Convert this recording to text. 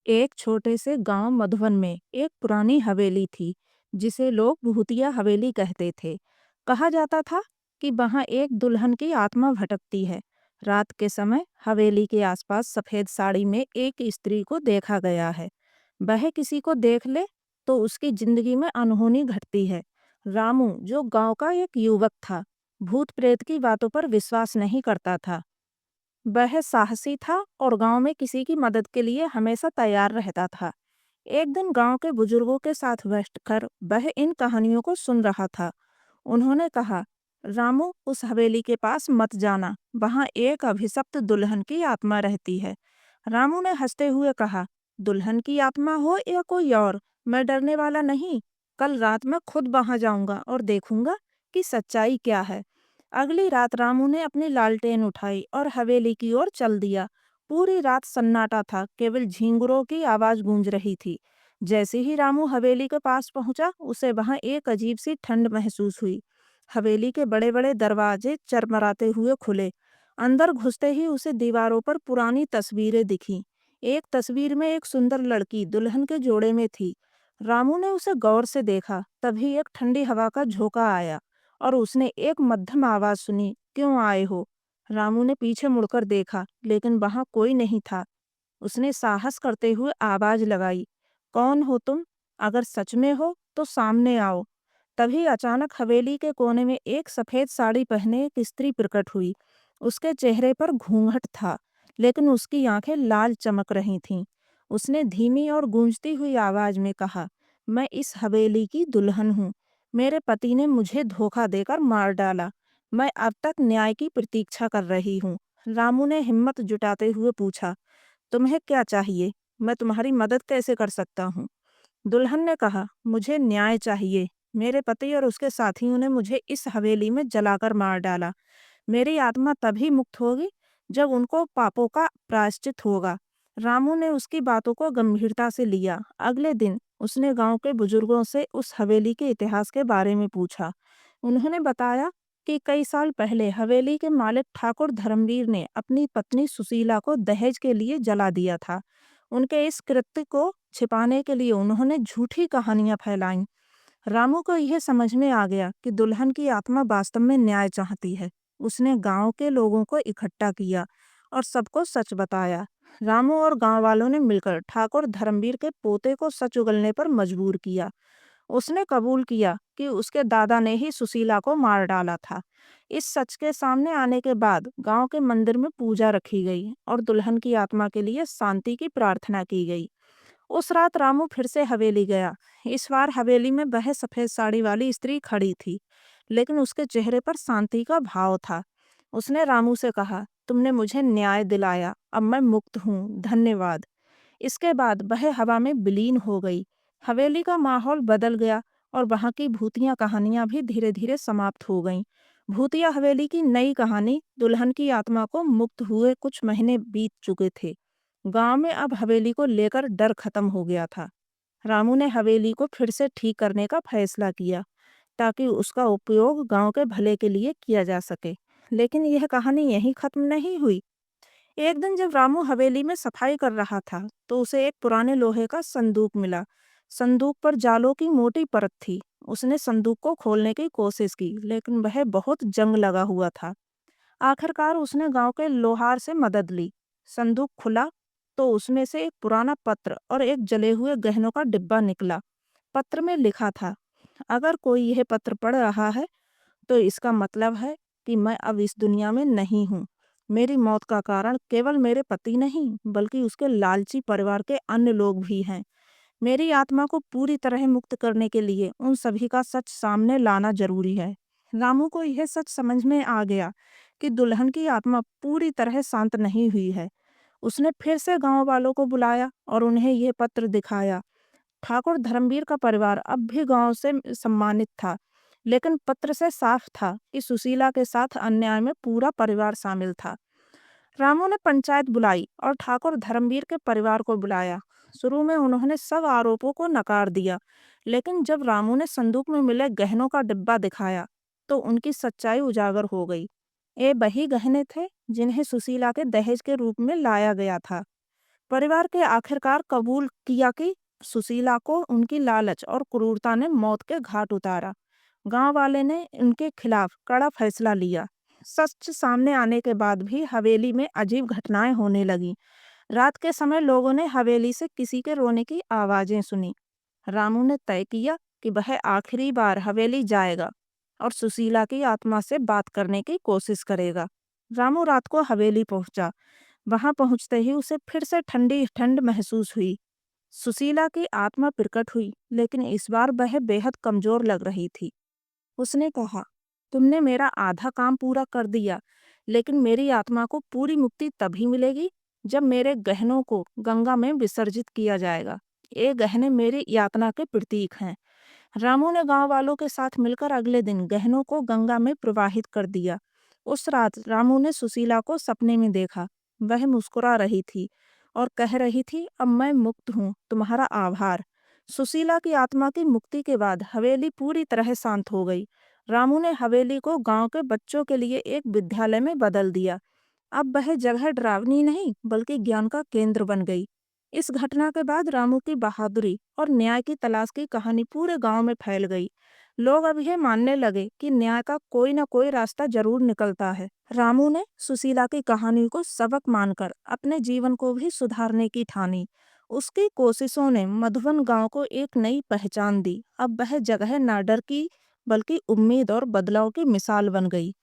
एक छोटे से गांव मधुबन में एक पुरानी हवेली थी जिसे लोग भूतिया हवेली कहते थे। कहा जाता था कि वहां एक दुल्हन की आत्मा भटकती है। रात के समय हवेली के आसपास सफेद साड़ी में एक स्त्री को देखा गया है। वह किसी को देख ले तो उसकी जिंदगी में अनहोनी घटती है। रामू जो गांव का एक युवक था, भूत प्रेत की बातों पर विश्वास नहीं करता था। वह साहसी था और गांव में किसी की मदद के लिए हमेशा तैयार रहता था। एक दिन गांव के बुजुर्गों के साथ बैठकर वह इन कहानियों को सुन रहा था। उन्होंने कहा, रामू उस हवेली के पास मत जाना, वहां एक अभिशप्त दुल्हन की आत्मा रहती है। रामू ने हंसते हुए कहा, दुल्हन की आत्मा हो या कोई और, मैं डरने वाला नहीं। कल रात मैं खुद वहां जाऊंगा और देखूंगा कि सच्चाई क्या है। अगली रात रामू ने अपनी लालटेन उठाई और हवेली की ओर चल दिया। पूरी रात सन्नाटा था, केवल झींगुरों की आवाज गूंज रही थी। जैसे ही रामू हवेली के पास पहुंचा, उसे वहां एक अजीब सी ठंड महसूस हुई। हवेली के बड़े बड़े दरवाजे चरमराते हुए खुले। अंदर घुसते ही उसे दीवारों पर पुरानी तस्वीरें दिखीं। एक तस्वीर में एक सुंदर लड़की दुल्हन के जोड़े में थी। रामू ने उसे गौर से देखा, तभी एक ठंडी हवा का झोंका आया और उसने एक मध्यम आवाज सुनी, क्यों आए हो? रामू ने पीछे मुड़कर देखा, लेकिन वहां कोई नहीं था। उसने साहस करते हुए आवाज लगाई, कौन हो तुम? अगर सच में हो तो सामने आओ। तभी अचानक हवेली के कोने में एक सफेद साड़ी पहने एक स्त्री प्रकट हुई। उसके चेहरे पर घूंघट था, लेकिन उसकी आंखें लाल चमक रही थीं। उसने धीमी और गूंजती हुई आवाज में कहा, मैं इस हवेली की दुल्हन हूँ। मेरे पति ने मुझे धोखा देकर मार डाला। मैं अब तक न्याय की प्रतीक्षा कर रही हूँ। रामू ने हिम्मत जुटाते हुए पूछा, तुम्हें क्या चाहिए? मैं तुम्हारी मदद कैसे कर सकता हूँ? दुल्हन ने कहा, मुझे न्याय चाहिए। मेरे पति और उसके साथियों ने मुझे इस हवेली में जलाकर मार डाला। मेरी आत्मा तभी मुक्त होगी जब उनको पापों का प्रायश्चित होगा। रामू ने उसकी बातों को गंभीरता से लिया। अगले दिन उसने गांव के बुजुर्गों से उस हवेली के इतिहास के बारे में पूछा। उन्होंने बताया कि कई साल पहले हवेली के मालिक ठाकुर धर्मवीर ने अपनी पत्नी सुशीला को दहेज के लिए जला दिया था। उनके इस कृत्य को छिपाने के लिए उन्होंने झूठी कहानियां फैलाईं। रामू को यह समझ में आ गया कि दुल्हन की आत्मा वास्तव में न्याय चाहती है। उसने गांव के लोगों को इकट्ठा किया और सबको सच बताया। रामू और गांव वालों ने मिलकर ठाकुर धर्मवीर के पोते को सच उगलने पर मजबूर किया। उसने कबूल किया कि उसके दादा ने ही सुशीला को मार डाला था। इस सच के सामने आने के बाद गांव के मंदिर में पूजा रखी गई और दुल्हन की आत्मा के लिए शांति की प्रार्थना की गई। उस रात रामू फिर से हवेली गया। इस बार हवेली में वह सफेद साड़ी वाली स्त्री खड़ी थी, लेकिन उसके चेहरे पर शांति का भाव था। उसने रामू से कहा, तुमने मुझे न्याय दिलाया, अब मैं मुक्त हूँ, धन्यवाद। इसके बाद वह हवा में विलीन हो गई। हवेली का माहौल बदल गया और वहां की भूतिया कहानियां भी धीरे धीरे समाप्त हो गईं। भूतिया हवेली की नई कहानी, दुल्हन की आत्मा को मुक्त हुए कुछ महीने बीत चुके थे। गांव में अब हवेली को लेकर डर खत्म हो गया था। रामू ने हवेली को फिर से ठीक करने का फैसला किया ताकि उसका उपयोग गांव के भले के लिए किया जा सके। लेकिन यह कहानी यहीं खत्म नहीं हुई। एक दिन जब रामू हवेली में सफाई कर रहा था, तो उसे एक पुराने लोहे का संदूक मिला। संदूक पर जालों की मोटी परत थी। उसने संदूक को खोलने की कोशिश की, लेकिन वह बहुत जंग लगा हुआ था। आखिरकार उसने गांव के लोहार से मदद ली। संदूक खुला तो उसमें से एक पुराना पत्र और एक जले हुए गहनों का डिब्बा निकला। पत्र में लिखा था, अगर कोई यह पत्र पढ़ रहा है तो इसका मतलब है कि मैं अब इस दुनिया में नहीं हूँ। मेरी मौत का कारण केवल मेरे पति नहीं, बल्कि उसके लालची परिवार के अन्य लोग भी हैं। मेरी आत्मा को पूरी तरह मुक्त करने के लिए उन सभी का सच सामने लाना जरूरी है। रामू को यह सच समझ में आ गया कि दुल्हन की आत्मा पूरी तरह शांत नहीं हुई है। उसने फिर से गांव वालों को बुलाया और उन्हें यह पत्र दिखाया। ठाकुर धर्मवीर का परिवार अब भी गांव से सम्मानित था, लेकिन पत्र से साफ था कि सुशीला के साथ अन्याय में पूरा परिवार शामिल था। रामू ने पंचायत बुलाई और ठाकुर धर्मवीर के परिवार को बुलाया। शुरू में उन्होंने सब आरोपों को नकार दिया, लेकिन जब रामू ने संदूक में मिले गहनों का डिब्बा दिखाया, तो उनकी सच्चाई उजागर हो गई। ये वही गहने थे जिन्हें सुशीला के दहेज के रूप में लाया गया था। परिवार के आखिरकार कबूल किया कि सुशीला को उनकी लालच और क्रूरता ने मौत के घाट उतारा। गांव वाले ने उनके खिलाफ कड़ा फैसला लिया। सच सामने आने के बाद भी हवेली में अजीब घटनाएं होने लगीं। रात के समय लोगों ने हवेली से किसी के रोने की आवाजें सुनी। रामू ने तय किया कि वह आखिरी बार हवेली जाएगा और सुशीला की आत्मा से बात करने की कोशिश करेगा। रामू रात को हवेली पहुंचा। वहां पहुंचते ही उसे फिर से ठंडी ठंड महसूस हुई। सुशीला की आत्मा प्रकट हुई, लेकिन इस बार वह बेहद कमजोर लग रही थी। उसने कहा, तुमने मेरा आधा काम पूरा कर दिया, लेकिन मेरी आत्मा को पूरी मुक्ति तभी मिलेगी जब मेरे गहनों को गंगा में विसर्जित किया जाएगा। ये गहने मेरी यातना के प्रतीक हैं। रामू ने गांव वालों के साथ मिलकर अगले दिन गहनों को गंगा में प्रवाहित कर दिया। उस रात रामू ने सुशीला को सपने में देखा। वह मुस्कुरा रही थी और कह रही थी, अब मैं मुक्त हूँ, तुम्हारा आभार। सुशीला की आत्मा की मुक्ति के बाद हवेली पूरी तरह शांत हो गई। रामू ने हवेली को गांव के बच्चों के लिए एक विद्यालय में बदल दिया। अब वह जगह डरावनी नहीं बल्कि ज्ञान का केंद्र बन गई। इस घटना के बाद रामू की बहादुरी और न्याय की तलाश की कहानी पूरे गांव में फैल गई। लोग अब यह मानने लगे कि न्याय का कोई न कोई रास्ता जरूर निकलता है। रामू ने सुशीला की कहानी को सबक मानकर अपने जीवन को भी सुधारने की ठानी। उसकी कोशिशों ने मधुबन गांव को एक नई पहचान दी। अब वह जगह ना डर की बल्कि उम्मीद और बदलाव की मिसाल बन गई।